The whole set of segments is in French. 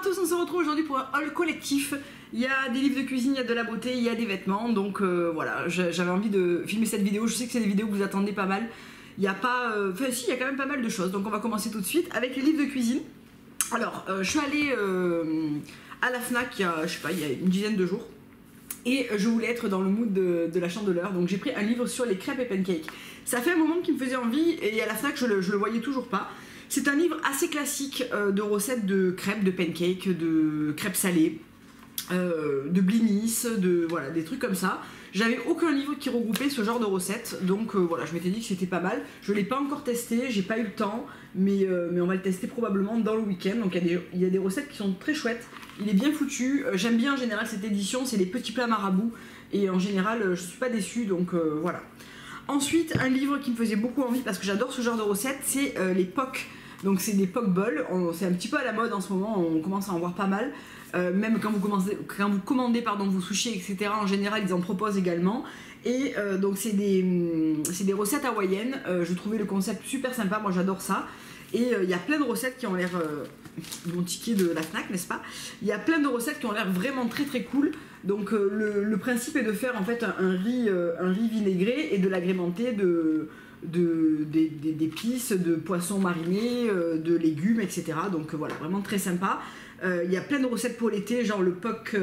tous, on se retrouve aujourd'hui pour un haul collectif. Il y a des livres de cuisine, il y a de la beauté, il y a des vêtements, donc voilà, j'avais envie de filmer cette vidéo. Je sais que c'est des vidéos que vous attendez pas mal. Il n'y a pas... Enfin si, il y a quand même pas mal de choses, donc on va commencer tout de suite avec les livres de cuisine. Alors, je suis allée à la Fnac il y a, je sais pas, il y a une dizaine de jours. Et je voulais être dans le mood de la chandeleur, donc j'ai pris un livre sur les crêpes et pancakes. Ça fait un moment qu'il me faisait envie, et à la Fnac je le voyais toujours pas. C'est un livre assez classique de recettes de crêpes, de pancakes, de crêpes salées, de blinis, voilà, des trucs comme ça. J'avais aucun livre qui regroupait ce genre de recettes, donc voilà, je m'étais dit que c'était pas mal. Je l'ai pas encore testé, j'ai pas eu le temps, mais on va le tester probablement dans le week-end. Donc il y a des recettes qui sont très chouettes, il est bien foutu. J'aime bien en général cette édition, c'est les petits plats marabouts, et en général je suis pas déçue, donc voilà. Ensuite, un livre qui me faisait beaucoup envie parce que j'adore ce genre de recettes, c'est les pocs. Donc c'est des poke bowls, c'est un petit peu à la mode en ce moment, on commence à en voir pas mal. Même quand vous commandez vos sushis, etc., en général ils en proposent également. Et donc c'est des recettes hawaïennes. Je trouvais le concept super sympa, moi j'adore ça. Et il y a plein de recettes qui ont l'air... mon ticket de la Fnac, n'est-ce pas? Il y a plein de recettes qui ont l'air vraiment très très cool. Donc le principe est de faire en fait un riz vinaigré et de l'agrémenter d'épices, de poissons marinés, de légumes, etc. Donc voilà, vraiment très sympa. Il y a plein de recettes pour l'été, genre le poke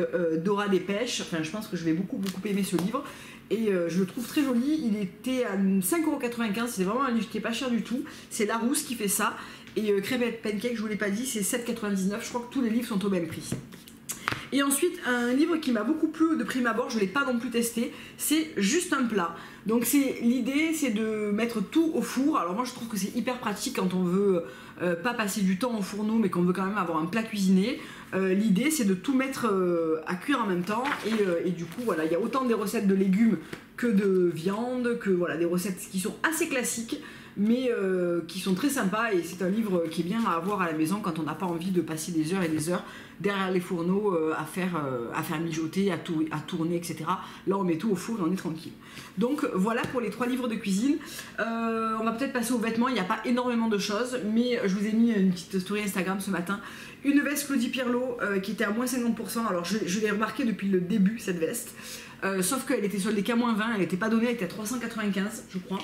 Dora des pêches. Enfin, je pense que je vais beaucoup aimer ce livre. Et je le trouve très joli. Il était à 5,95 €, c'est vraiment un livre qui est pas cher du tout. C'est Larousse qui fait ça. Et crêpes et pancakes, je vous l'ai pas dit, c'est 7,99 €. Je crois que tous les livres sont au même prix. Et ensuite, un livre qui m'a beaucoup plu de prime abord, je ne l'ai pas non plus testé, c'est Juste un plat. Donc l'idée, c'est de mettre tout au four. Alors moi, je trouve que c'est hyper pratique quand on veut pas passer du temps au fourneau, mais qu'on veut quand même avoir un plat cuisiné. L'idée, c'est de tout mettre à cuire en même temps. Et du coup, voilà, il y a autant des recettes de légumes que de viande, que voilà, des recettes qui sont assez classiques, mais qui sont très sympas. Et c'est un livre qui est bien à avoir à la maison quand on n'a pas envie de passer des heures et des heures derrière les fourneaux à faire mijoter, à tourner, etc. Là on met tout au four et on est tranquille. Donc voilà pour les 3 livres de cuisine. On va peut-être passer aux vêtements, il n'y a pas énormément de choses, mais je vous ai mis une petite story Instagram ce matin. Une veste Claudie Pierlot qui était à moins 50%, alors je l'ai remarqué depuis le début cette veste, sauf qu'elle était soldée qu'à moins 20, elle n'était pas donnée, elle était à 395 je crois.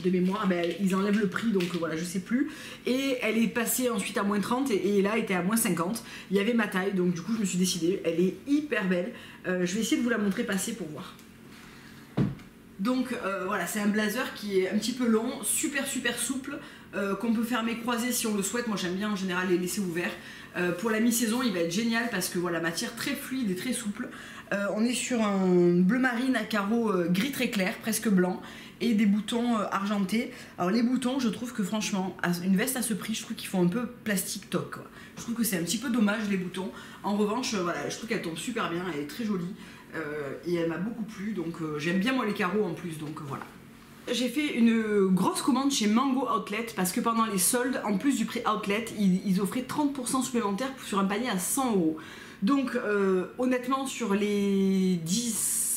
De mémoire, ben, ils enlèvent le prix, donc voilà, je sais plus. Et elle est passée ensuite à moins 30 et là elle était à moins 50. Il y avait ma taille, donc du coup je me suis décidée. Elle est hyper belle. Je vais essayer de vous la montrer passer pour voir. Donc voilà, c'est un blazer qui est un petit peu long, super souple, qu'on peut fermer croisé si on le souhaite. Moi j'aime bien en général les laisser ouverts. Pour la mi-saison, il va être génial parce que voilà, matière très fluide et très souple. On est sur un bleu marine à carreaux gris très clair, presque blanc, et des boutons argentés. Alors les boutons, je trouve que franchement, une veste à ce prix, je trouve qu'ils font un peu plastique toc, quoi. Je trouve que c'est un petit peu dommage les boutons. En revanche, voilà, je trouve qu'elle tombe super bien, elle est très jolie et elle m'a beaucoup plu. Donc j'aime bien moi les carreaux en plus, donc voilà. J'ai fait une grosse commande chez Mango Outlet parce que pendant les soldes, en plus du prix Outlet, ils offraient 30% supplémentaire sur un panier à 100 €. Donc honnêtement, sur les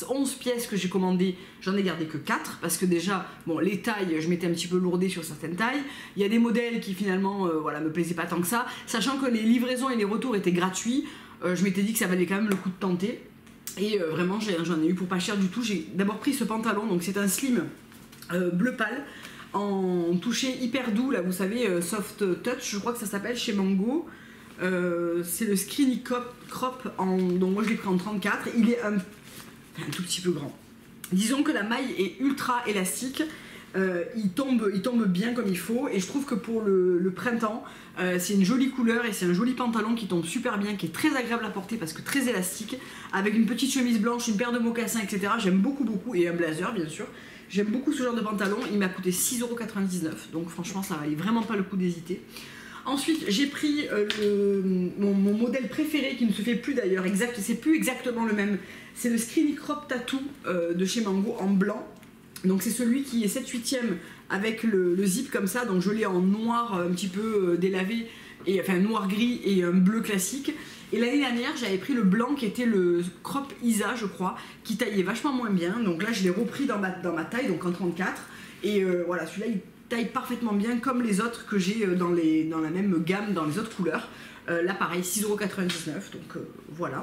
11 pièces que j'ai commandées, j'en ai gardé que 4 parce que déjà, bon, les tailles, je m'étais un petit peu lourdée sur certaines tailles. Il y a des modèles qui finalement voilà, me plaisaient pas tant que ça, sachant que les livraisons et les retours étaient gratuits. Je m'étais dit que ça valait quand même le coup de tenter. Et vraiment, j'en ai eu pour pas cher du tout. J'ai d'abord pris ce pantalon, donc c'est un slim bleu pâle en touché hyper doux, là vous savez, soft touch, je crois que ça s'appelle chez Mango. C'est le Skinny Crop, donc moi je l'ai pris en 34. Il est un tout petit peu grand. Disons que la maille est ultra élastique. Il tombe bien comme il faut, et je trouve que pour le printemps c'est une jolie couleur et c'est un joli pantalon qui tombe super bien, qui est très agréable à porter parce que très élastique, avec une petite chemise blanche, une paire de mocassins, etc. J'aime beaucoup, et un blazer bien sûr. J'aime beaucoup ce genre de pantalon. Il m'a coûté 6,99 €, donc franchement ça valait vraiment pas le coup d'hésiter. Ensuite j'ai pris mon modèle préféré qui ne se fait plus d'ailleurs, c'est plus exactement le même, c'est le Skinny Crop Tattoo de chez Mango en blanc. Donc c'est celui qui est 7/8e avec le zip comme ça, donc je l'ai en noir un petit peu délavé, et, enfin noir gris et un bleu classique. Et l'année dernière j'avais pris le blanc qui était le Crop Isa je crois, qui taillait vachement moins bien, donc là je l'ai repris dans ma taille, donc en 34. Et voilà, celui-là il taille parfaitement bien comme les autres que j'ai dans la même gamme, dans les autres couleurs. Là pareil 6,99€, donc voilà.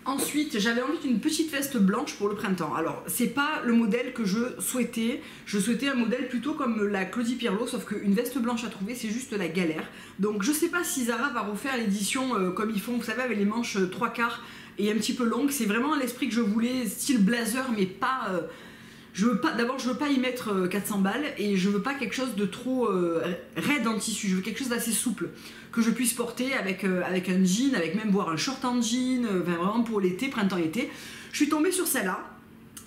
Ensuite, j'avais envie d'une petite veste blanche pour le printemps. Alors, c'est pas le modèle que je souhaitais. Je souhaitais un modèle plutôt comme la Claudie Pierlot, sauf qu'une veste blanche à trouver, c'est juste la galère. Donc, je sais pas si Zara va refaire l'édition comme ils font, vous savez, avec les manches 3/4 et un petit peu longues. C'est vraiment l'esprit que je voulais, style blazer, mais pas... D'abord, je veux pas y mettre 400 balles et je veux pas quelque chose de trop raide en tissu. Je veux quelque chose d'assez souple que je puisse porter avec un jean, avec même voire un short en jean, vraiment pour l'été, printemps-été. Je suis tombée sur celle-là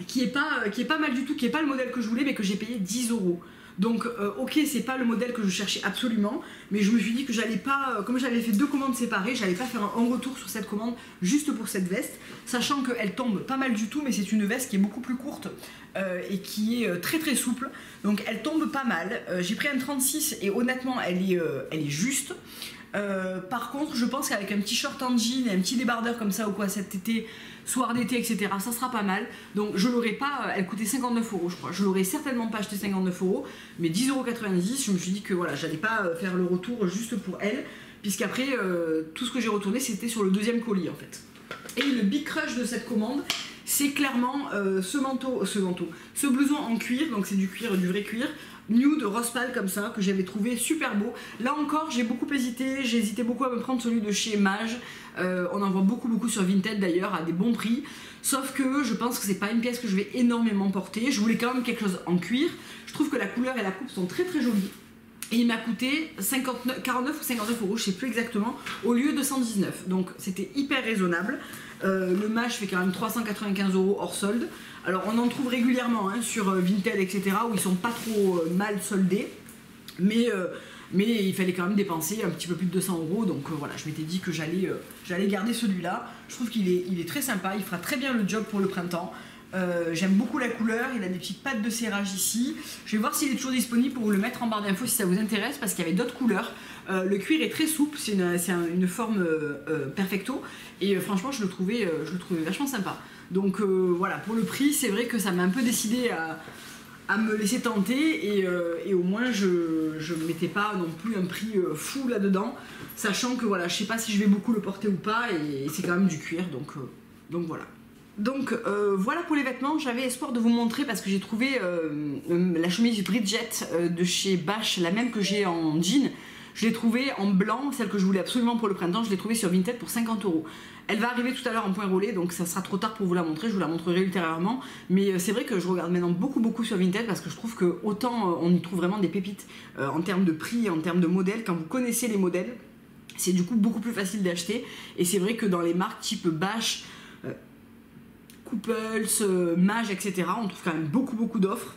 qui est pas mal du tout, qui est pas le modèle que je voulais mais que j'ai payé 10€. Donc ok, c'est pas le modèle que je cherchais absolument, mais je me suis dit que j'allais pas, comme j'avais fait 2 commandes séparées, j'allais pas faire un retour sur cette commande juste pour cette veste, sachant qu'elle tombe pas mal du tout, mais c'est une veste qui est beaucoup plus courte et qui est très très souple, donc elle tombe pas mal. J'ai pris un 36 et honnêtement elle est juste. Par contre, je pense qu'avec un petit short en jean et un petit débardeur comme ça ou quoi cet été, soir d'été, etc., ça sera pas mal. Donc je l'aurais pas, elle coûtait 59€, je crois. Je l'aurais certainement pas acheté 59€, mais 10,90€. Je me suis dit que voilà, j'allais pas faire le retour juste pour elle, puisqu'après tout ce que j'ai retourné c'était sur le deuxième colis en fait. Et le big crush de cette commande, c'est clairement ce blouson en cuir, donc c'est du cuir, du vrai cuir, nude rose pâle comme ça, que j'avais trouvé super beau. Là encore j'ai beaucoup hésité, j'ai hésité beaucoup à me prendre celui de chez Mage, on en voit beaucoup sur Vinted d'ailleurs à des bons prix, sauf que je pense que c'est pas une pièce que je vais énormément porter. Je voulais quand même quelque chose en cuir, je trouve que la couleur et la coupe sont très jolies. Et il m'a coûté 49 ou 59€, je sais plus exactement, au lieu de 119. Donc c'était hyper raisonnable. Le Mage fait quand même 395€ hors solde. Alors on en trouve régulièrement hein, sur Vinted, etc. où ils sont pas trop mal soldés. Mais il fallait quand même dépenser un petit peu plus de 200€. Donc voilà, je m'étais dit que j'allais garder celui-là. Je trouve qu'il est très sympa, il fera très bien le job pour le printemps. J'aime beaucoup la couleur, il a des petites pattes de serrage ici. Je vais voir s'il est toujours disponible pour vous le mettre en barre d'infos si ça vous intéresse, parce qu'il y avait d'autres couleurs. Le cuir est très souple, c'est une forme perfecto, et franchement je le trouvais vachement sympa. Donc voilà, pour le prix c'est vrai que ça m'a un peu décidé à me laisser tenter, et au moins je ne mettais pas non plus un prix fou là-dedans, sachant que voilà, je sais pas si je vais beaucoup le porter ou pas, et c'est quand même du cuir, donc voilà. Donc voilà pour les vêtements, j'avais espoir de vous montrer parce que j'ai trouvé la chemise Bridget de chez Bash, la même que j'ai en jean. Je l'ai trouvée en blanc, celle que je voulais absolument pour le printemps, je l'ai trouvée sur Vinted pour 50€. Elle va arriver tout à l'heure en point roulé, donc ça sera trop tard pour vous la montrer, je vous la montrerai ultérieurement. Mais c'est vrai que je regarde maintenant beaucoup sur Vinted parce que je trouve que autant on y trouve vraiment des pépites en termes de prix, en termes de modèles, quand vous connaissez les modèles, c'est du coup beaucoup plus facile d'acheter. Et c'est vrai que dans les marques type Bash, Couples, Mage, etc. on trouve quand même beaucoup d'offres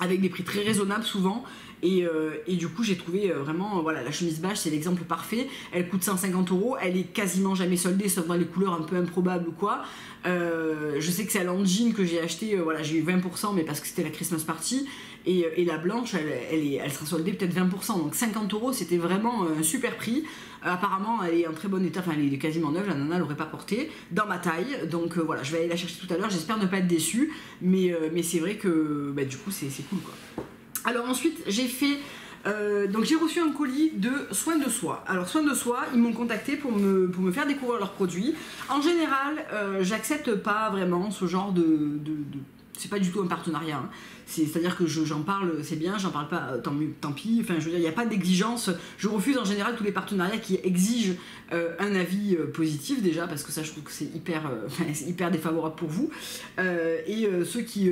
avec des prix très raisonnables souvent, et du coup j'ai trouvé vraiment, voilà, la chemise Bash c'est l'exemple parfait. Elle coûte 150€, elle est quasiment jamais soldée sauf dans les couleurs un peu improbables ou quoi. Je sais que c'est en jean que j'ai acheté, voilà, j'ai eu 20% mais parce que c'était la Christmas party, et la blanche elle sera soldée peut-être 20%, donc 50€ c'était vraiment un super prix. Apparemment elle est en très bon état, enfin elle est quasiment neuve, la nana l'aurait pas portée dans ma taille, donc voilà, je vais aller la chercher tout à l'heure, j'espère ne pas être déçue, mais c'est vrai que du coup c'est cool quoi. Alors ensuite j'ai fait donc j'ai reçu un colis de Soins de Soi. Alors Soins de Soi, ils m'ont contacté pour me faire découvrir leurs produits. En général j'accepte pas vraiment ce genre de c'est pas du tout un partenariat, hein. C'est-à-dire que j'en parle, c'est bien, j'en parle pas, tant pis, enfin je veux dire, il n'y a pas d'exigence. Je refuse en général tous les partenariats qui exigent un avis positif déjà, parce que ça je trouve que c'est hyper défavorable pour vous, et ceux qui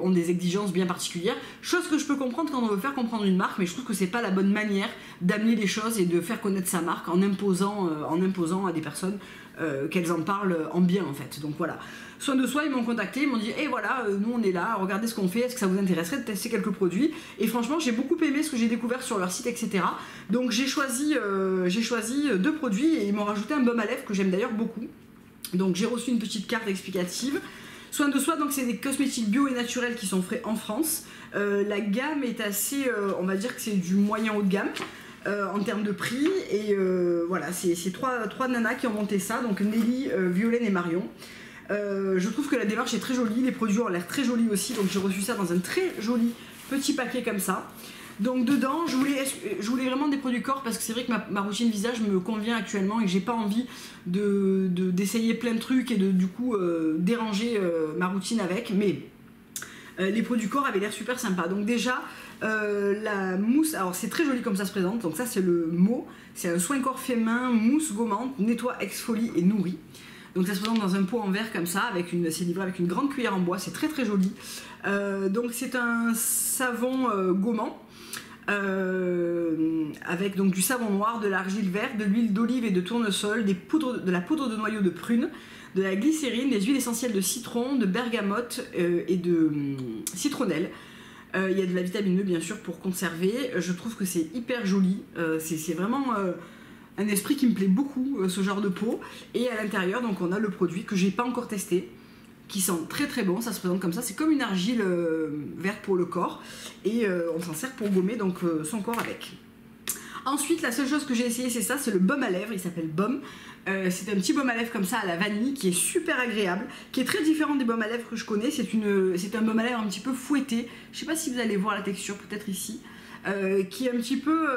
ont des exigences bien particulières, chose que je peux comprendre quand on veut faire comprendre une marque, mais je trouve que c'est pas la bonne manière d'amener les choses et de faire connaître sa marque en imposant à des personnes qu'elles en parlent en bien en fait. Donc voilà, Soins de Soi, ils m'ont contacté, ils m'ont dit voilà, nous on est là, regardez ce qu'on fait, est-ce que ça vous intéresserait de tester quelques produits? Et franchement j'ai beaucoup aimé ce que j'ai découvert sur leur site, etc. Donc j'ai choisi 2 produits et ils m'ont rajouté un baume à lèvres que j'aime d'ailleurs beaucoup. Donc j'ai reçu une petite carte explicative. Soins de Soi, donc c'est des cosmétiques bio et naturels qui sont faits en France. La gamme est assez, on va dire que c'est du moyen haut de gamme. En termes de prix, et voilà, c'est trois nanas qui ont monté ça, donc Nelly, Violaine et Marion. Je trouve que la démarche est très jolie, les produits ont l'air très jolis aussi, donc j'ai reçu ça dans un très joli petit paquet comme ça. Donc dedans, je voulais vraiment des produits corps parce que c'est vrai que ma routine visage me convient actuellement et que j'ai pas envie d'essayer plein de trucs et de du coup déranger ma routine avec. Mais les produits corps avaient l'air super sympa. Donc déjà, la mousse, alors c'est très joli comme ça se présente. Donc ça c'est le mot, c'est un soin corps fait main, mousse gommante, nettoie, exfolie et nourrit. Donc ça se présente dans un pot en verre comme ça, c'est livré avec une grande cuillère en bois, c'est très très joli. Donc c'est un savon gommant. Avec donc du savon noir, de l'argile verte, de l'huile d'olive et de tournesol, de la poudre de noyau de prune, de la glycérine, des huiles essentielles de citron, de bergamote et de citronnelle. Il y a de la vitamine E bien sûr pour conserver. Je trouve que c'est hyper joli. C'est vraiment un esprit qui me plaît beaucoup, ce genre de peau. Et à l'intérieur, donc on a le produit que j'ai pas encore testé, qui sent très très bon. Ça se présente comme ça, c'est comme une argile verte pour le corps et on s'en sert pour gommer donc son corps avec. Ensuite, la seule chose que j'ai essayé, c'est ça, c'est le baume à lèvres. Il s'appelle Baume. C'est un petit baume à lèvres comme ça à la vanille qui est super agréable, qui est très différent des baumes à lèvres que je connais. C'est un baume à lèvres un petit peu fouetté. Je sais pas si vous allez voir la texture, peut-être ici. Qui est un petit peu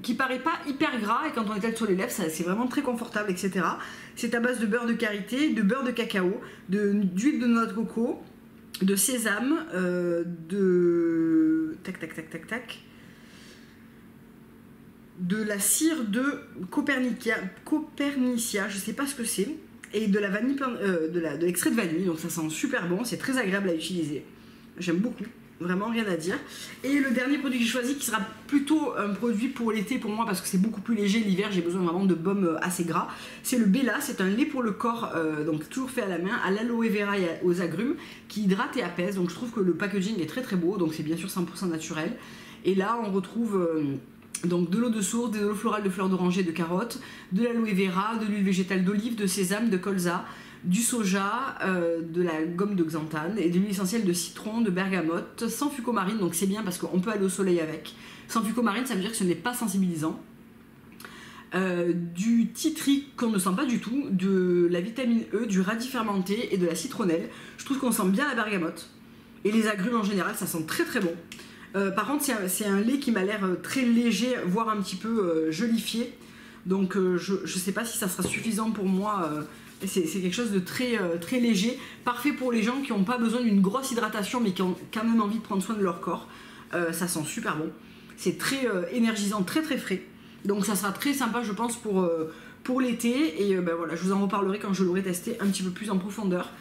qui paraît pas hyper gras et quand on étale sur les lèvres c'est vraiment très confortable, etc. C'est à base de beurre de karité, de beurre de cacao, d'huile de noix de coco, de sésame, de la cire de Copernicia, je sais pas ce que c'est, et de la vanille, de l'extrait de vanille. Donc ça sent super bon, c'est très agréable à utiliser, j'aime beaucoup. Vraiment rien à dire. Et le dernier produit que j'ai choisi, qui sera plutôt un produit pour l'été pour moi parce que c'est beaucoup plus léger, l'hiver j'ai besoin vraiment de baume assez gras, c'est le Bella. C'est un lait pour le corps, donc toujours fait à la main, à l'aloe vera et aux agrumes, qui hydrate et apaise. Donc je trouve que le packaging est très très beau, donc c'est bien sûr 100% naturel. Et là on retrouve donc de l'eau de source, de l'eau florale de fleurs d'oranger et de carottes, de l'aloe vera, de l'huile végétale d'olive, de sésame, de colza, du soja, de la gomme de xanthane et de l'huile essentielle de citron, de bergamote, sans fucomarine, donc c'est bien parce qu'on peut aller au soleil avec. Sans fucomarine, ça veut dire que ce n'est pas sensibilisant. Du titri qu'on ne sent pas du tout, de la vitamine E, du radis fermenté et de la citronnelle. Je trouve qu'on sent bien la bergamote. Et les agrumes en général, ça sent très très bon. Par contre, c'est un lait qui m'a l'air très léger, voire un petit peu jolifié. Donc je sais pas si ça sera suffisant pour moi. C'est quelque chose de très, très léger, parfait pour les gens qui n'ont pas besoin d'une grosse hydratation mais qui ont quand même envie de prendre soin de leur corps. Ça sent super bon, c'est très énergisant, très très frais, donc ça sera très sympa je pense pour l'été. Et ben voilà, je vous en reparlerai quand je l'aurai testé un petit peu plus en profondeur.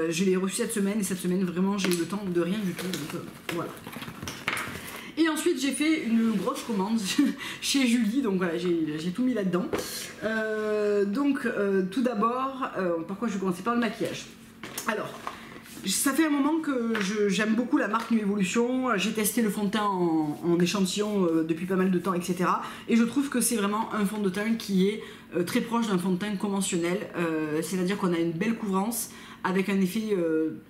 Je l'ai reçu cette semaine et cette semaine vraiment j'ai eu le temps de rien du tout, donc voilà. Et ensuite j'ai fait une grosse commande chez Julie, donc voilà, j'ai tout mis là-dedans. Tout d'abord, pourquoi je vais commencer par le maquillage. Alors, ça fait un moment que j'aime beaucoup la marque New Evolution. J'ai testé le fond de teint en échantillon depuis pas mal de temps, etc. Et je trouve que c'est vraiment un fond de teint qui est très proche d'un fond de teint conventionnel. C'est-à-dire qu'on a une belle couvrance avec un effet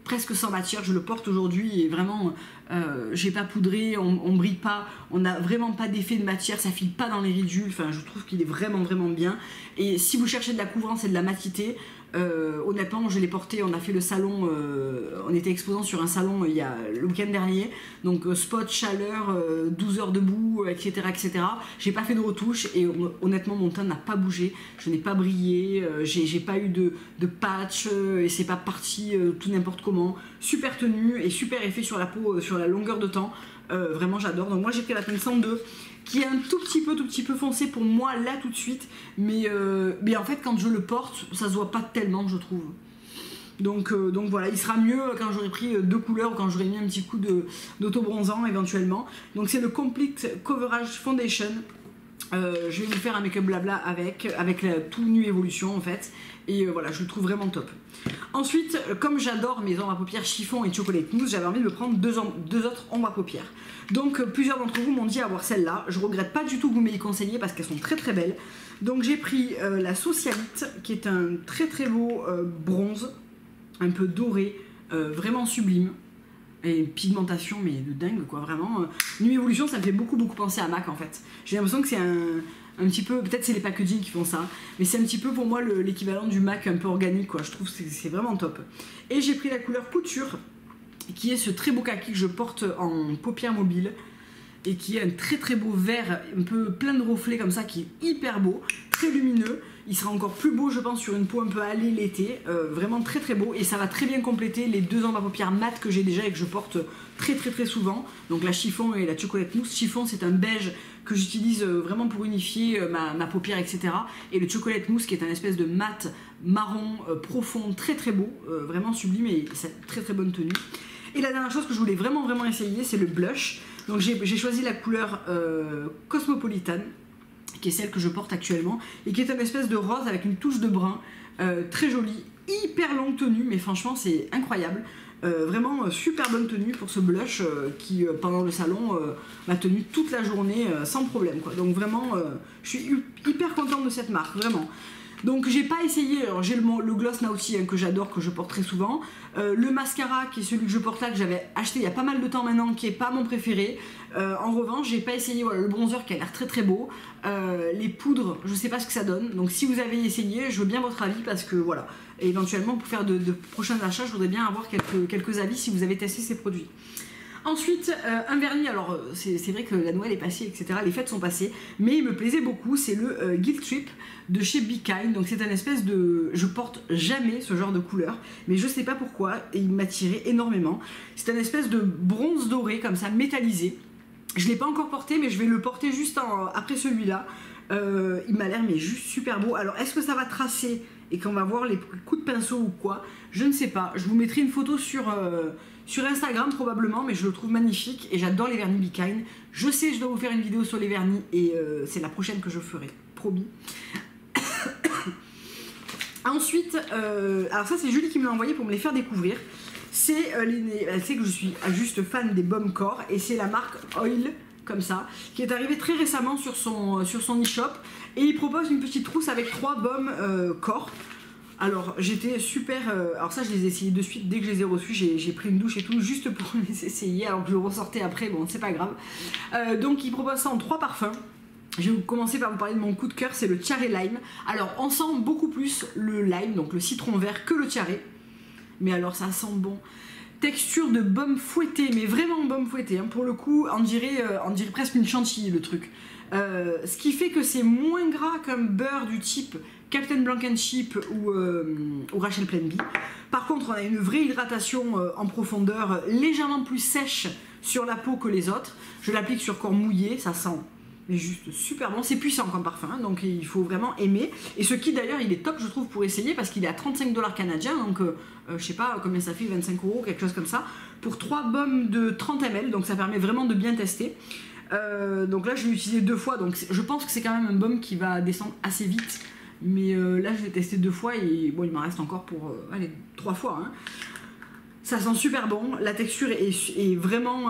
presque sans matière. Je le porte aujourd'hui et vraiment j'ai pas poudré, on brille pas, on n'a vraiment pas d'effet de matière, ça file pas dans les ridules. Enfin, je trouve qu'il est vraiment vraiment bien. Et si vous cherchez de la couvrance et de la matité, honnêtement je l'ai porté, on a fait le salon, on était exposant sur un salon il y a le week-end dernier, donc spot, chaleur, 12 heures debout, etc. J'ai pas fait de retouche et honnêtement mon teint n'a pas bougé, je n'ai pas brillé, j'ai pas eu de patch et c'est pas parti tout n'importe comment. Super tenue et super effet sur la peau sur la longueur de temps, vraiment j'adore. Donc moi j'ai pris la teinte 102 qui est un tout petit peu foncé pour moi là tout de suite, mais en fait quand je le porte ça se voit pas tellement je trouve. Donc voilà, il sera mieux quand j'aurai pris deux couleurs ou quand j'aurai mis un petit coup d'auto-bronzant éventuellement. Donc c'est le Complete Coverage Foundation. Je vais vous faire un make-up blabla avec la tout New Evolution en fait. Et voilà, je le trouve vraiment top. Ensuite, comme j'adore mes ombres à paupières chiffon et chocolate mousse, j'avais envie de me prendre deux autres ombres à paupières. Donc plusieurs d'entre vous m'ont dit avoir celle-là. Je regrette pas du tout que vous m'ayez conseillé parce qu'elles sont très très belles. Donc j'ai pris la Socialite qui est un très très beau bronze, un peu doré, vraiment sublime. Et une pigmentation mais de dingue quoi, vraiment. New Evolution ça me fait beaucoup penser à MAC en fait. J'ai l'impression que c'est un petit peu, peut-être c'est les packaging qui font ça, mais c'est un petit peu pour moi l'équivalent du MAC un peu organique quoi, je trouve que c'est vraiment top. Et j'ai pris la couleur Couture, qui est ce très beau kaki que je porte en paupières mobiles. et qui est un très très beau vert, un peu plein de reflets comme ça, qui est hyper beau, très lumineux. Il sera encore plus beau je pense sur une peau un peu hâlée l'été, vraiment très très beau, et ça va très bien compléter les deux ombres à paupières mat que j'ai déjà et que je porte très très très souvent, donc la chiffon et la chocolate mousse. Chiffon c'est un beige que j'utilise vraiment pour unifier ma paupière, etc. Et le chocolate mousse qui est un espèce de mat marron profond, très très beau, vraiment sublime, et c'est très très bonne tenue. Et la dernière chose que je voulais vraiment essayer, c'est le blush. Donc j'ai choisi la couleur Cosmopolitan, qui est celle que je porte actuellement, et qui est une espèce de rose avec une touche de brun, très jolie, hyper longue tenue, mais franchement c'est incroyable. Vraiment super bonne tenue pour ce blush qui pendant le salon m'a tenu toute la journée sans problème quoi. Donc vraiment je suis hyper contente de cette marque, vraiment. Donc j'ai pas essayé, alors j'ai le gloss Naughty que j'adore, que je porte très souvent, le mascara qui est celui que je porte là, que j'avais acheté il y a pas mal de temps maintenant, qui est pas mon préféré. En revanche j'ai pas essayé le bronzer qui a l'air très très beau, les poudres je sais pas ce que ça donne, donc si vous avez essayé je veux bien votre avis, parce que voilà, et éventuellement pour faire de prochains achats je voudrais bien avoir quelques avis si vous avez testé ces produits. Ensuite, un vernis, alors c'est vrai que la Noël est passée, etc. Les fêtes sont passées, mais il me plaisait beaucoup, c'est le Guilt Trip de chez Be Kind. Donc c'est un espèce de... Je porte jamais ce genre de couleur, mais je sais pas pourquoi, et il m'attirait énormément. C'est un espèce de bronze doré, comme ça, métallisé. Je l'ai pas encore porté, mais je vais le porter juste après celui-là. Il m'a l'air mais juste super beau. Alors est-ce que ça va tracer et qu'on va voir les coups de pinceau ou quoi? Je ne sais pas. Je vous mettrai une photo sur Instagram probablement, mais je le trouve magnifique et j'adore les vernis Be Kind. Je sais, je dois vous faire une vidéo sur les vernis et c'est la prochaine que je ferai, promis. Ensuite, alors ça c'est Julie qui me l'a envoyé pour me les faire découvrir. Elle sait que je suis juste fan des baumes corps, et c'est la marque Oil, comme ça, qui est arrivée très récemment sur son e-shop, et il propose une petite trousse avec 3 baumes corps. Alors j'étais super, alors ça je les ai essayés de suite, dès que je les ai reçus j'ai pris une douche et tout juste pour les essayer, alors que je ressortais après, bon c'est pas grave. Donc il propose ça en 3 parfums. Je vais commencer par vous parler de mon coup de cœur, c'est le Cherry Lime. Alors on sent beaucoup plus le lime, donc le citron vert, que le cherry, mais alors ça sent bon. Texture de baume fouetté, mais vraiment baume fouetté, hein. Pour le coup on dirait presque une chantilly le truc. Ce qui fait que c'est moins gras qu'un beurre du type Captain Blankenship ou Rachel Plain Bee. Par contre on a une vraie hydratation en profondeur, légèrement plus sèche sur la peau que les autres. Je l'applique sur corps mouillé, ça sent mais juste super bon, c'est puissant comme parfum, hein, donc il faut vraiment aimer. Et ce kit d'ailleurs il est top je trouve pour essayer, parce qu'il est à 35 $ canadiens, donc je sais pas combien ça fait, 25 €, quelque chose comme ça, pour 3 baumes de 30 ml, donc ça permet vraiment de bien tester. Donc là je l'ai utilisé 2 fois, donc je pense que c'est quand même un baume qui va descendre assez vite, mais là je l'ai testé 2 fois et bon il m'en reste encore pour allez, 3 fois, hein. Ça sent super bon, la texture est vraiment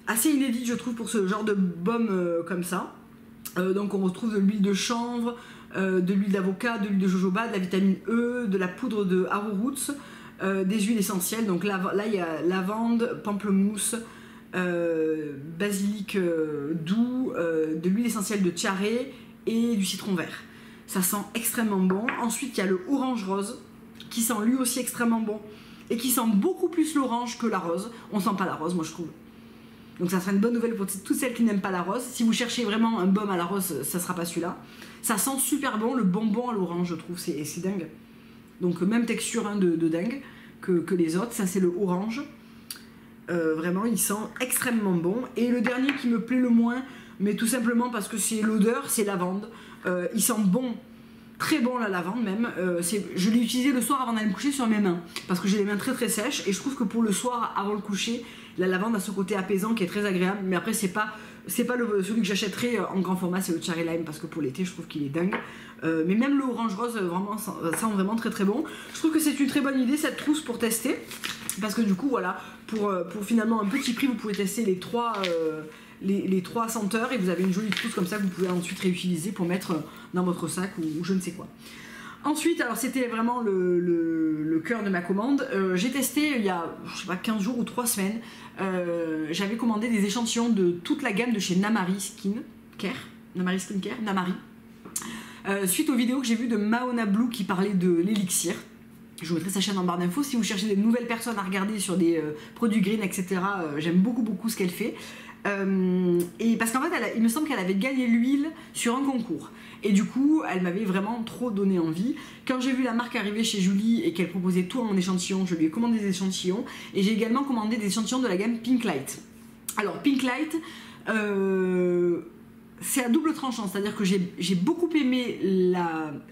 assez inédite je trouve pour ce genre de baume comme ça. Donc on retrouve de l'huile de chanvre, de l'huile d'avocat, de l'huile de jojoba, de la vitamine E, de la poudre de arrowroots, des huiles essentielles, donc là il y a lavande, pamplemousse, basilic doux, de l'huile essentielle de charret et du citron vert. Ça sent extrêmement bon. Ensuite il y a le orange rose qui sent lui aussi extrêmement bon et qui sent beaucoup plus l'orange que la rose. On sent pas la rose moi je trouve. Donc ça sera une bonne nouvelle pour toutes celles qui n'aiment pas la rose. Si vous cherchez vraiment un baume à la rose, ça sera pas celui-là. Ça sent super bon, le bonbon à l'orange je trouve, c'est dingue. Donc même texture hein, de dingue que les autres. Ça c'est le orange. Vraiment il sent extrêmement bon. Et le dernier qui me plaît le moins, mais tout simplement parce que c'est l'odeur, c'est lavande. Il sent bon, très bon la lavande même. Je l'ai utilisé le soir avant d'aller me coucher sur mes mains, parce que j'ai les mains très très sèches, et je trouve que pour le soir avant le coucher, la lavande a ce côté apaisant qui est très agréable. Mais après c'est pas celui que j'achèterai en grand format, c'est le Cherry Lime, parce que pour l'été je trouve qu'il est dingue. Mais même le orange rose vraiment sent vraiment très très bon. Je trouve que c'est une très bonne idée cette trousse pour tester, parce que du coup voilà, pour finalement un petit prix vous pouvez tester les trois senteurs, et vous avez une jolie trousse comme ça que vous pouvez ensuite réutiliser pour mettre dans votre sac ou je ne sais quoi. Ensuite, alors c'était vraiment le cœur de ma commande. J'ai testé il y a je sais pas 15 jours ou 3 semaines. J'avais commandé des échantillons de toute la gamme de chez Namari Skincare. Suite aux vidéos que j'ai vues de Maona Blue qui parlait de l'élixir. Je vous mettrai sa chaîne en barre d'infos si vous cherchez des nouvelles personnes à regarder sur des produits green, etc. J'aime beaucoup ce qu'elle fait. Et parce qu'en fait, il me semble qu'elle avait gagné l'huile sur un concours. Et du coup, elle m'avait vraiment trop donné envie. Quand j'ai vu la marque arriver chez Julie et qu'elle proposait tout en échantillon, je lui ai commandé des échantillons. Et j'ai également commandé des échantillons de la gamme Pink Light. Alors, Pink Light, c'est à double tranchant. C'est-à-dire que j'ai beaucoup aimé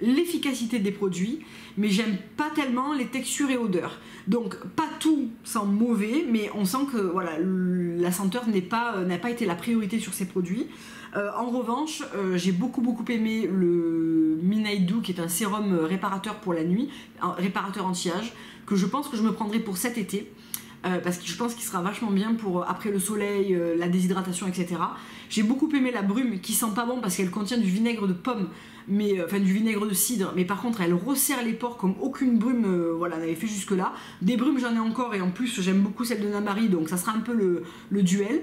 l'efficacité des produits, mais j'aime pas tellement les textures et odeurs. Donc, pas tout sent mauvais, mais on sent que voilà, la senteur n'a pas été la priorité sur ces produits. En revanche, j'ai beaucoup aimé le Midnight Dew, qui est un sérum réparateur pour la nuit, un réparateur anti-âge, que je pense que je me prendrai pour cet été. Parce que je pense qu'il sera vachement bien pour après le soleil, la déshydratation, etc. J'ai beaucoup aimé la brume, qui sent pas bon parce qu'elle contient du vinaigre de pomme, enfin du vinaigre de cidre, mais par contre elle resserre les pores comme aucune brume n'avait fait jusque là. Des brumes j'en ai encore, et en plus j'aime beaucoup celle de Namari, donc ça sera un peu le duel.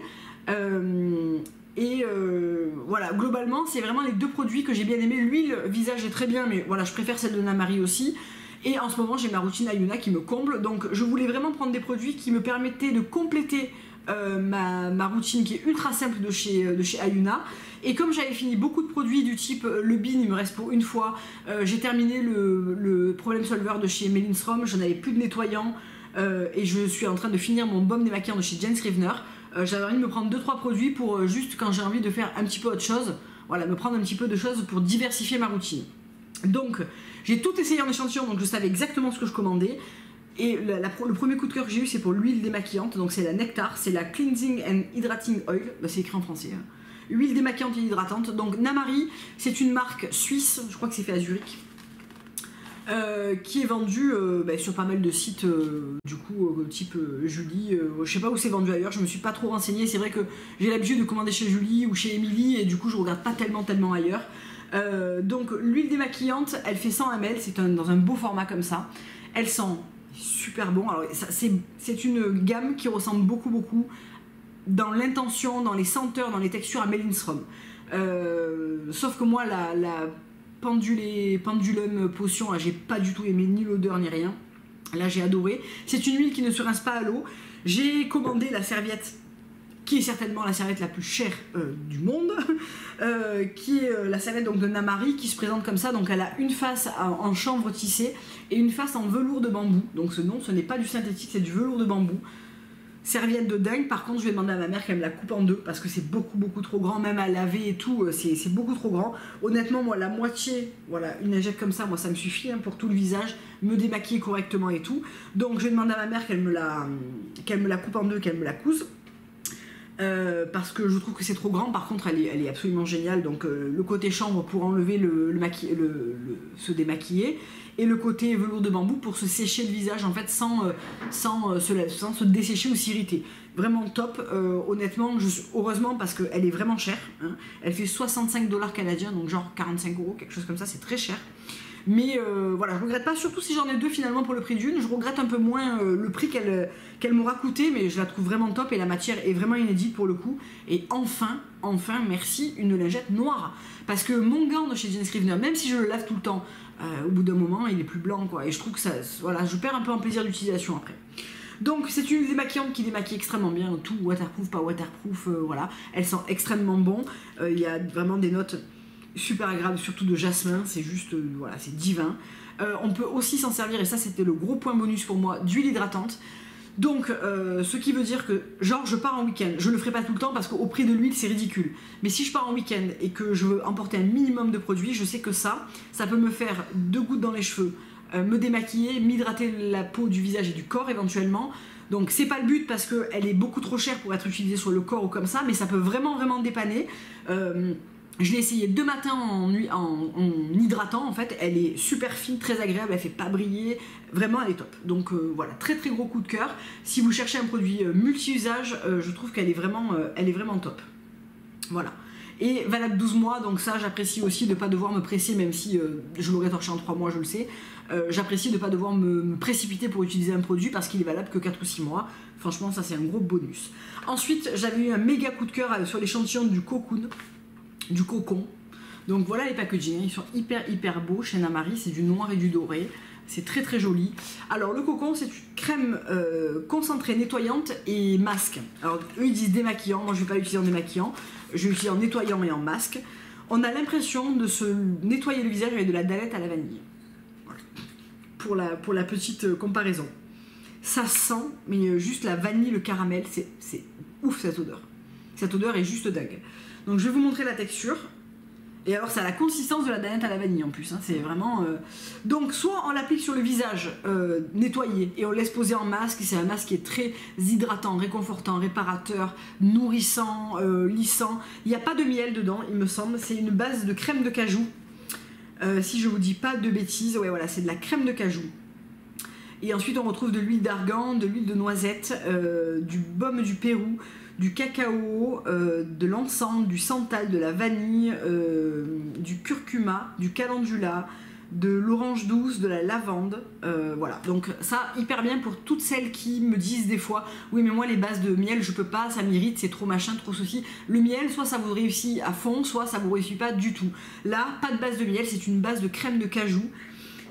Voilà, globalement c'est vraiment les deux produits que j'ai bien aimé. L'huile visage est très bien, mais voilà, je préfère celle de Namari aussi. Et en ce moment j'ai ma routine Ayuna qui me comble, donc je voulais vraiment prendre des produits qui me permettaient de compléter ma routine qui est ultra simple de chez Ayuna. Et comme j'avais fini beaucoup de produits du type le Bean, il me reste pour une fois, j'ai terminé le Problem Solver de chez Melinstrom, j'en avais plus de nettoyant, et je suis en train de finir mon baume démaquillant de chez Jens Rivner. J'avais envie de me prendre 2-3 produits pour juste quand j'ai envie de faire un petit peu autre chose, voilà, me prendre un petit peu de choses pour diversifier ma routine. Donc j'ai tout essayé en échantillon, donc je savais exactement ce que je commandais. Et le premier coup de cœur que j'ai eu, c'est pour l'huile démaquillante, donc c'est la Nectar, c'est la Cleansing and Hydrating Oil, c'est écrit en français, hein. Huile démaquillante et hydratante. Donc Namari, c'est une marque suisse, je crois que c'est fait à Zurich, qui est vendue sur pas mal de sites, du coup, type Julie, je sais pas où c'est vendu ailleurs, je me suis pas trop renseignée, c'est vrai que j'ai l'habitude de commander chez Julie ou chez Emily, et du coup je regarde pas tellement ailleurs. Donc l'huile démaquillante, elle fait 100 ml, c'est dans un beau format comme ça, elle sent super bon. Alors c'est une gamme qui ressemble beaucoup dans l'intention, dans les senteurs, dans les textures à Melinstrom, sauf que moi la pendulum potion, j'ai pas du tout aimé ni l'odeur ni rien. Là j'ai adoré. C'est une huile qui ne se rince pas à l'eau. J'ai commandé la serviette qui est certainement la serviette la plus chère du monde, qui est la serviette donc de Namari, qui se présente comme ça. Donc elle a une face en chanvre tissé et une face en velours de bambou. Donc ce n'est pas du synthétique, c'est du velours de bambou. Serviette de dingue. Par contre je vais demander à ma mère qu'elle me la coupe en deux parce que c'est beaucoup trop grand, même à laver et tout, c'est beaucoup trop grand. Honnêtement moi la moitié, voilà, une lingette comme ça, moi ça me suffit, hein, pour tout le visage, me démaquiller correctement et tout. Donc je vais demander à ma mère qu'elle me la coupe en deux, qu'elle me la couse. Parce que je trouve que c'est trop grand. Par contre elle est absolument géniale. Donc le côté chambre pour enlever se démaquiller, et le côté velours de bambou pour se sécher le visage en fait sans se dessécher ou s'irriter. Vraiment top. Honnêtement, heureusement, parce qu'elle est vraiment chère, hein. Elle fait 65 $ canadiens, donc genre 45 €, quelque chose comme ça, c'est très cher. Mais voilà, je regrette pas, surtout si j'en ai deux finalement pour le prix d'une. Je regrette un peu moins le prix qu'elle m'aura coûté, mais je la trouve vraiment top et la matière est vraiment inédite pour le coup. Et enfin, merci, une lingette noire. Parce que mon gant de chez Jens Rivner, même si je le lave tout le temps, au bout d'un moment il est plus blanc quoi. Et je trouve que ça, voilà, je perds un peu en plaisir d'utilisation après. Donc c'est une démaquillante qui démaquille extrêmement bien, tout waterproof, pas waterproof, voilà. Elle sent extrêmement bon, il y a vraiment des notes super agréable, surtout de jasmin, c'est juste, voilà, c'est divin. On peut aussi s'en servir, et ça c'était le gros point bonus pour moi, d'huile hydratante. Donc ce qui veut dire que genre je pars en week-end, je le ferai pas tout le temps parce qu'au prix de l'huile c'est ridicule, mais si je pars en week-end et que je veux emporter un minimum de produits, je sais que ça peut me faire 2 gouttes dans les cheveux, me démaquiller, m'hydrater la peau du visage et du corps éventuellement. Donc c'est pas le but parce qu'elle est beaucoup trop chère pour être utilisée sur le corps ou comme ça, mais ça peut vraiment dépanner. Je l'ai essayé 2 matins en hydratant, en fait, elle est super fine, très agréable, elle fait pas briller, vraiment elle est top. Donc voilà, très gros coup de cœur. Si vous cherchez un produit multi-usage, je trouve qu'elle est vraiment top. Voilà. Et valable 12 mois, donc ça j'apprécie aussi de ne pas devoir me presser, même si je l'aurais torché en 3 mois, je le sais. J'apprécie de ne pas devoir me précipiter pour utiliser un produit parce qu'il est valable que 4 ou 6 mois. Franchement, ça c'est un gros bonus. Ensuite, j'avais eu un méga coup de cœur sur l'échantillon du cocon. Donc voilà les packaging, ils sont hyper beaux chez Namari, c'est du noir et du doré. c'est très très joli. Alors le cocon, c'est une crème concentrée, nettoyante et masque. Alors eux ils disent démaquillant, moi je vais pas l'utiliser en démaquillant, je vais l'utiliser en nettoyant et en masque. On a l'impression de se nettoyer le visage avec de la Dalette à la vanille. Voilà. Pour la petite comparaison. Ça sent, mais juste la vanille, le caramel, c'est ouf cette odeur. Cette odeur est juste dingue. Donc je vais vous montrer la texture. Et alors ça a la consistance de la Danette à la vanille en plus, hein, c'est vraiment... Donc soit on l'applique sur le visage nettoyé et on laisse poser en masque, c'est un masque qui est très hydratant, réconfortant, réparateur, nourrissant, lissant. Il n'y a pas de miel dedans il me semble, c'est une base de crème de cajou. Si je vous dis pas de bêtises, ouais voilà, c'est de la crème de cajou. Et ensuite on retrouve de l'huile d'argan, de l'huile de noisette, du baume du Pérou, du cacao, de l'encens, du santal, de la vanille, du curcuma, du calendula, de l'orange douce, de la lavande, voilà. Donc ça, hyper bien pour toutes celles qui me disent des fois « Oui mais moi les bases de miel je peux pas, ça m'irrite, c'est trop machin, trop ceci ». Le miel, soit ça vous réussit à fond, soit ça vous réussit pas du tout. Là, pas de base de miel, c'est une base de crème de cajou.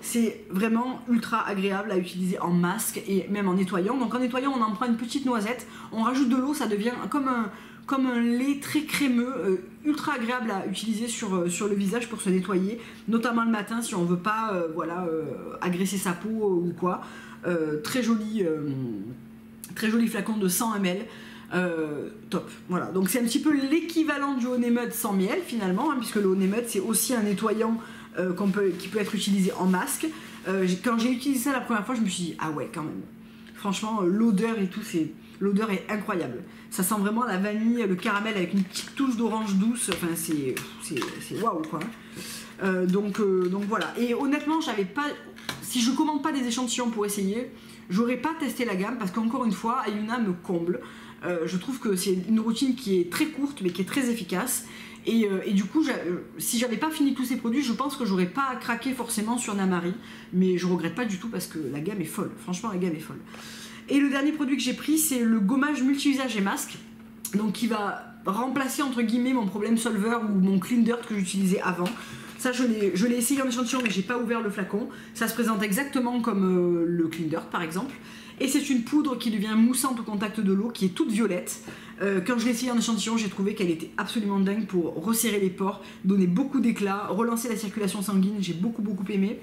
C'est vraiment ultra agréable à utiliser en masque et même en nettoyant. Donc en nettoyant, on en prend une petite noisette, on rajoute de l'eau, ça devient comme un lait très crémeux, ultra agréable à utiliser sur le visage pour se nettoyer, notamment le matin si on veut pas agresser sa peau ou quoi. Très joli flacon de 100 ml. Top, voilà, donc c'est un petit peu l'équivalent du Honey Mud sans miel finalement, hein, puisque le Honey Mud c'est aussi un nettoyant qui peut être utilisé en masque. Quand j'ai utilisé ça la première fois, je me suis dit ah ouais quand même. Franchement, l'odeur et tout, l'odeur est incroyable. Ça sent vraiment la vanille, le caramel avec une petite touche d'orange douce. Enfin, c'est waouh quoi. Donc voilà. Et honnêtement, j'avais pas. Si je commande pas des échantillons pour essayer, j'aurais pas testé la gamme parce qu'encore une fois, Ayuna me comble. Je trouve que c'est une routine qui est très courte mais qui est très efficace. Et du coup, si j'avais pas fini tous ces produits, je pense que j'aurais pas craqué forcément sur Namari, mais je regrette pas du tout parce que la gamme est folle, franchement la gamme est folle. Et le dernier produit que j'ai pris, c'est le gommage multi-usage et masque, donc qui va remplacer entre guillemets mon problème solver ou mon clean dirt que j'utilisais avant. Ça je l'ai essayé en échantillon mais j'ai pas ouvert le flacon, ça se présente exactement comme le clean dirt par exemple. Et c'est une poudre qui devient moussante au contact de l'eau, qui est toute violette. Quand je l'ai essayé en échantillon, j'ai trouvé qu'elle était absolument dingue pour resserrer les pores, donner beaucoup d'éclat, relancer la circulation sanguine, j'ai beaucoup aimé.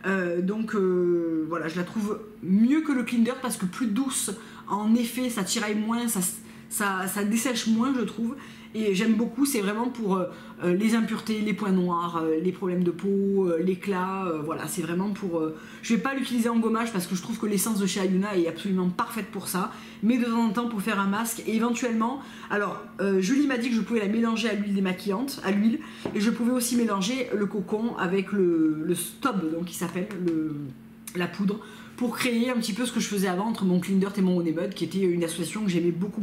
Voilà, je la trouve mieux que le Clean Dirt parce que plus douce, en effet, ça tiraille moins, ça dessèche moins je trouve. Et j'aime beaucoup, c'est vraiment pour les impuretés, les points noirs, les problèmes de peau, l'éclat, voilà, c'est vraiment pour... je vais pas l'utiliser en gommage parce que je trouve que l'essence de chez Ayuna est absolument parfaite pour ça, mais de temps en temps pour faire un masque et éventuellement... Alors, Julie m'a dit que je pouvais la mélanger à l'huile démaquillante, à l'huile, et je pouvais aussi mélanger le cocon avec le Stob, donc qui s'appelle la poudre, pour créer un petit peu ce que je faisais avant entre mon Clean Dirt et mon Honey Mud, qui était une association que j'aimais beaucoup.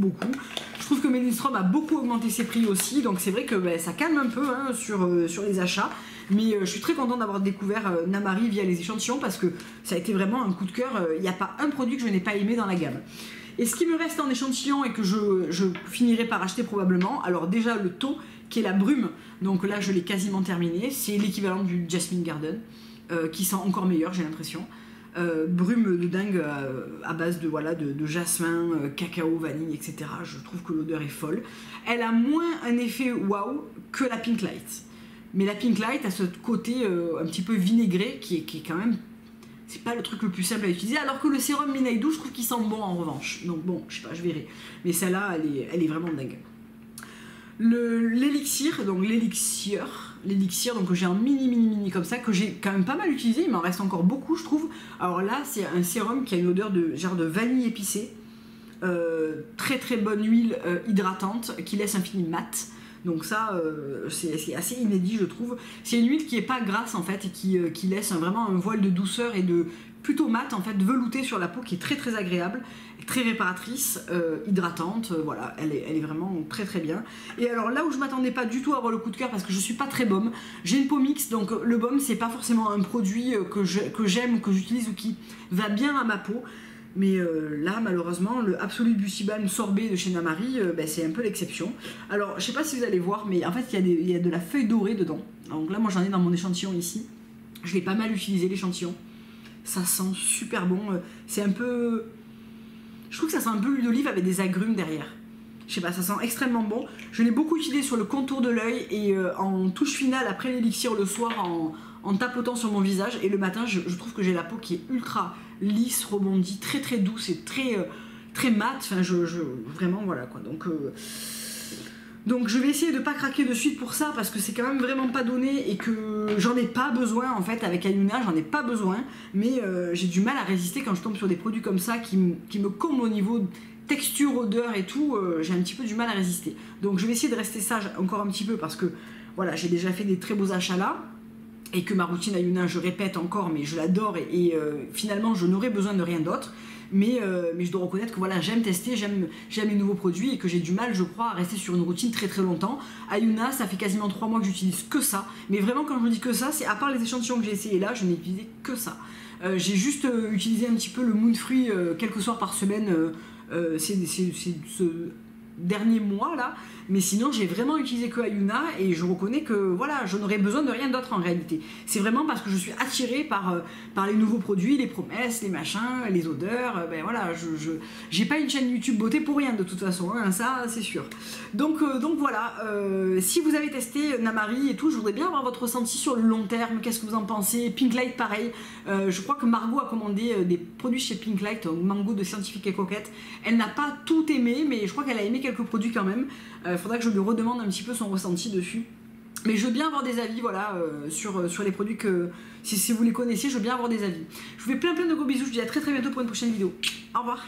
Je trouve que Mellinstrom a beaucoup augmenté ses prix aussi, donc c'est vrai que ça calme un peu hein, sur les achats, mais je suis très contente d'avoir découvert Namari via les échantillons parce que ça a été vraiment un coup de cœur. Il n'y a pas un produit que je n'ai pas aimé dans la gamme. Et ce qui me reste en échantillon et que je finirai par acheter probablement, alors déjà le taux qui est la brume, donc là je l'ai quasiment terminé, c'est l'équivalent du Jasmine Garden, qui sent encore meilleur j'ai l'impression. Brume de dingue à base de jasmin, cacao, vanille, etc. Je trouve que l'odeur est folle. Elle a moins un effet waouh que la Pink Light. Mais la Pink Light a ce côté un petit peu vinaigré qui est quand même... C'est pas le truc le plus simple à utiliser, alors que le sérum Minaïdou, je trouve qu'il sent bon en revanche. Donc bon, je sais pas, je verrai. Mais celle-là, elle est vraiment dingue. L'élixir, donc l'élixir donc que j'ai en mini comme ça, que j'ai quand même pas mal utilisé, il m'en reste encore beaucoup je trouve. Alors là c'est un sérum qui a une odeur de genre de vanille épicée, très bonne huile hydratante qui laisse un fini mat, donc ça c'est assez inédit je trouve. C'est une huile qui est pas grasse en fait et qui laisse vraiment un voile de douceur et de plutôt mat en fait, velouté sur la peau, qui est très agréable, très réparatrice, hydratante, voilà, elle est vraiment très bien. Et alors là où je m'attendais pas du tout à avoir le coup de cœur parce que je suis pas très baume, j'ai une peau mixte, donc le baume c'est pas forcément un produit que j'aime ou que j'utilise ou qui va bien à ma peau. Mais là malheureusement le Absolute Beauty Balm sorbet de chez Namari c'est un peu l'exception. Alors je sais pas si vous allez voir mais en fait il y a de la feuille dorée dedans. Donc là moi j'en ai dans mon échantillon ici, je l'ai pas mal utilisé l'échantillon. ça sent super bon. C'est un peu... Je trouve que ça sent un peu l'huile d'olive avec des agrumes derrière. Je sais pas, ça sent extrêmement bon. Je l'ai beaucoup utilisé sur le contour de l'œil et en touche finale après l'élixir le soir en tapotant sur mon visage. Et le matin, je trouve que j'ai la peau qui est ultra lisse, rebondie, très très douce et très mate. Enfin, vraiment, voilà quoi. Donc je vais essayer de pas craquer de suite pour ça parce que c'est quand même vraiment pas donné et que j'en ai pas besoin en fait avec Ayuna, j'en ai pas besoin, mais j'ai du mal à résister quand je tombe sur des produits comme ça qui me comblent au niveau texture, odeur et tout, j'ai un petit peu du mal à résister. Donc je vais essayer de rester sage encore un petit peu parce que voilà, j'ai déjà fait des très beaux achats là et que ma routine Ayuna, je répète encore, mais je l'adore et finalement je n'aurais besoin de rien d'autre. Mais je dois reconnaître que voilà, j'aime tester, j'aime les nouveaux produits et que j'ai du mal, je crois, à rester sur une routine très très longtemps. Ayuna, ça fait quasiment 3 mois que j'utilise que ça. Mais vraiment, quand je vous dis que ça, c'est à part les échantillons que j'ai essayé là, je n'ai utilisé que ça. J'ai juste utilisé un petit peu le Moon Fruit quelques soirs par semaine c'est ce dernier mois là, mais sinon j'ai vraiment utilisé que Ayuna et je reconnais que voilà, je n'aurais besoin de rien d'autre en réalité. C'est vraiment parce que je suis attirée par les nouveaux produits, les promesses, les machins, les odeurs, ben voilà, j'ai pas une chaîne YouTube beauté pour rien de toute façon, hein, ça c'est sûr. Donc voilà, si vous avez testé Namari et tout, je voudrais bien avoir votre ressenti sur le long terme, qu'est-ce que vous en pensez. Pinklight pareil, je crois que Margot a commandé des produits chez Pinklight, Mango de Scientifique et Coquette. Elle n'a pas tout aimé, mais je crois qu'elle a aimé quelques produits quand même. Faudra que je lui redemande un petit peu son ressenti dessus. Mais je veux bien avoir des avis voilà, sur les produits que... Si vous les connaissez, je veux bien avoir des avis. Je vous fais plein de gros bisous, je vous dis à très bientôt pour une prochaine vidéo. Au revoir.